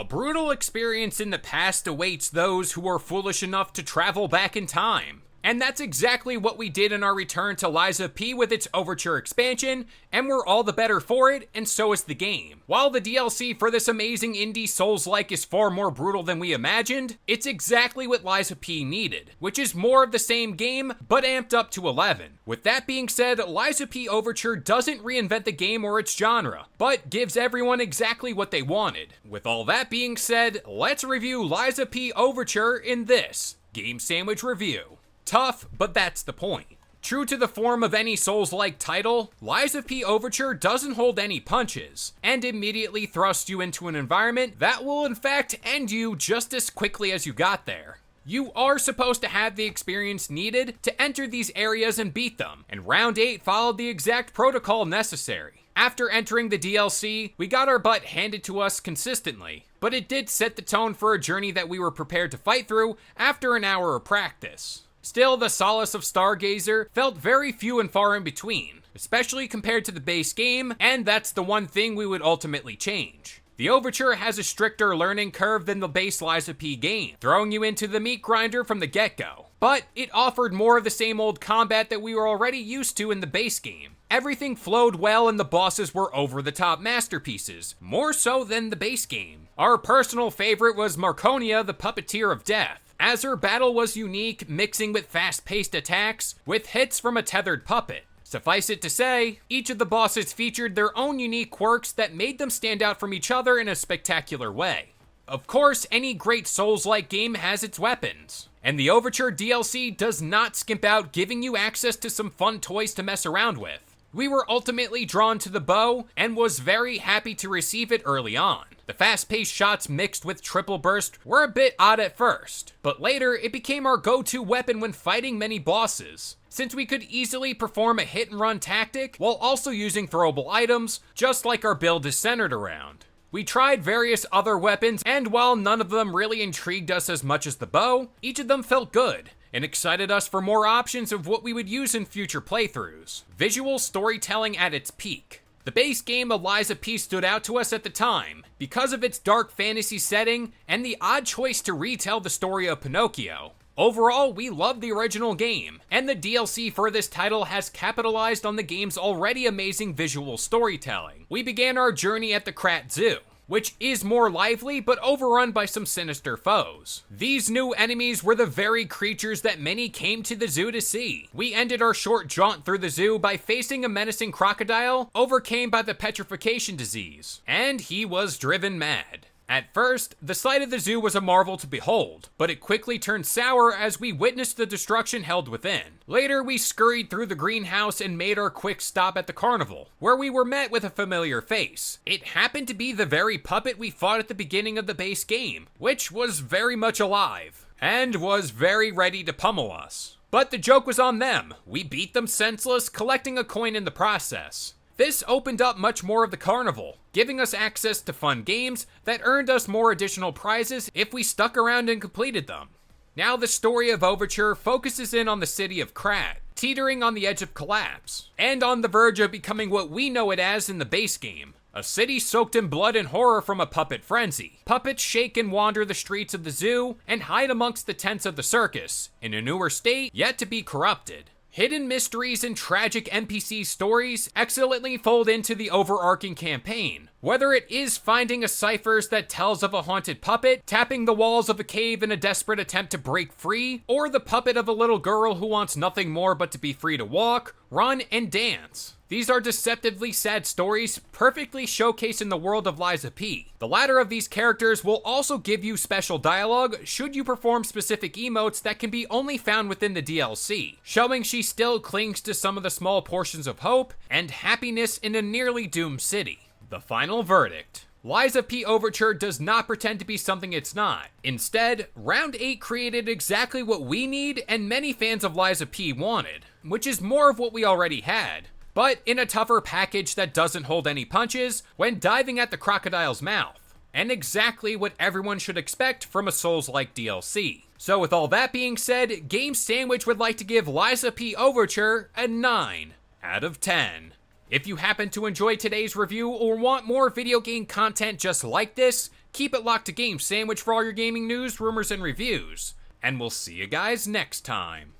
A brutal experience in the past awaits those who are foolish enough to travel back in time. And that's exactly what we did in our return to Liza P with its Overture expansion, and we're all the better for it, and so is the game. While the DLC for this amazing indie Soulslike is far more brutal than we imagined, it's exactly what Liza P needed, which is more of the same game, but amped up to 11. With that being said, Liza P Overture doesn't reinvent the game or its genre, but gives everyone exactly what they wanted. With all that being said, let's review Liza P Overture in this Game Sandwich Review. Tough, but that's the point. True to the form of any Souls-like title, Liza P Overture doesn't hold any punches, and immediately thrusts you into an environment that will in fact end you just as quickly as you got there. You are supposed to have the experience needed to enter these areas and beat them, and Round 8 followed the exact protocol necessary. After entering the DLC, we got our butt handed to us consistently, but it did set the tone for a journey that we were prepared to fight through after an hour of practice. Still, the solace of Stargazer felt very few and far in between, especially compared to the base game, and that's the one thing we would ultimately change. The Overture has a stricter learning curve than the base Liza P game, throwing you into the meat grinder from the get-go. But it offered more of the same old combat that we were already used to in the base game. Everything flowed well and the bosses were over-the-top masterpieces, more so than the base game. Our personal favorite was Marconia, the Puppeteer of Death, as her battle was unique, mixing with fast-paced attacks, with hits from a tethered puppet. Suffice it to say, each of the bosses featured their own unique quirks that made them stand out from each other in a spectacular way. Of course, any great Souls-like game has its weapons, and the Overture DLC does not skimp out giving you access to some fun toys to mess around with. We were ultimately drawn to the bow, and was very happy to receive it early on. The fast-paced shots mixed with triple burst were a bit odd at first, but later it became our go-to weapon when fighting many bosses, since we could easily perform a hit-and-run tactic while also using throwable items, just like our build is centered around. We tried various other weapons, and while none of them really intrigued us as much as the bow, each of them felt good, and excited us for more options of what we would use in future playthroughs. Visual storytelling at its peak. The base game of Liza P stood out to us at the time, because of its dark fantasy setting and the odd choice to retell the story of Pinocchio. Overall, we love the original game, and the DLC for this title has capitalized on the game's already amazing visual storytelling. We began our journey at the Krat Zoo, which is more lively but overrun by some sinister foes. These new enemies were the very creatures that many came to the zoo to see. We ended our short jaunt through the zoo by facing a menacing crocodile overcame by the petrification disease, and he was driven mad. At first, the sight of the zoo was a marvel to behold, but it quickly turned sour as we witnessed the destruction held within. Later, we scurried through the greenhouse and made our quick stop at the carnival, where we were met with a familiar face. It happened to be the very puppet we fought at the beginning of the base game, which was very much alive, and was very ready to pummel us. But the joke was on them. We beat them senseless, collecting a coin in the process. This opened up much more of the carnival, giving us access to fun games that earned us more additional prizes if we stuck around and completed them. Now the story of Overture focuses in on the city of Krat, teetering on the edge of collapse, and on the verge of becoming what we know it as in the base game. A city soaked in blood and horror from a puppet frenzy. Puppets shake and wander the streets of the zoo and hide amongst the tents of the circus, in a newer state yet to be corrupted. Hidden mysteries and tragic NPC stories excellently fold into the overarching campaign, whether it is finding a cipher that tells of a haunted puppet, tapping the walls of a cave in a desperate attempt to break free, or the puppet of a little girl who wants nothing more but to be free to walk, run, and dance. These are deceptively sad stories, perfectly showcasing the world of Liza P. The latter of these characters will also give you special dialogue should you perform specific emotes that can be only found within the DLC, showing she still clings to some of the small portions of hope and happiness in a nearly doomed city. The final verdict. Liza P Overture does not pretend to be something it's not. Instead, Round 8 created exactly what we need and many fans of Liza P wanted, which is more of what we already had, but in a tougher package that doesn't hold any punches when diving at the crocodile's mouth, and exactly what everyone should expect from a Souls-like DLC. So with all that being said, Game Sandwich would like to give Liza P Overture a 9 out of 10. If you happen to enjoy today's review or want more video game content just like this, Keep it locked to Game Sandwich for all your gaming news, rumors, and reviews. And we'll see you guys next time.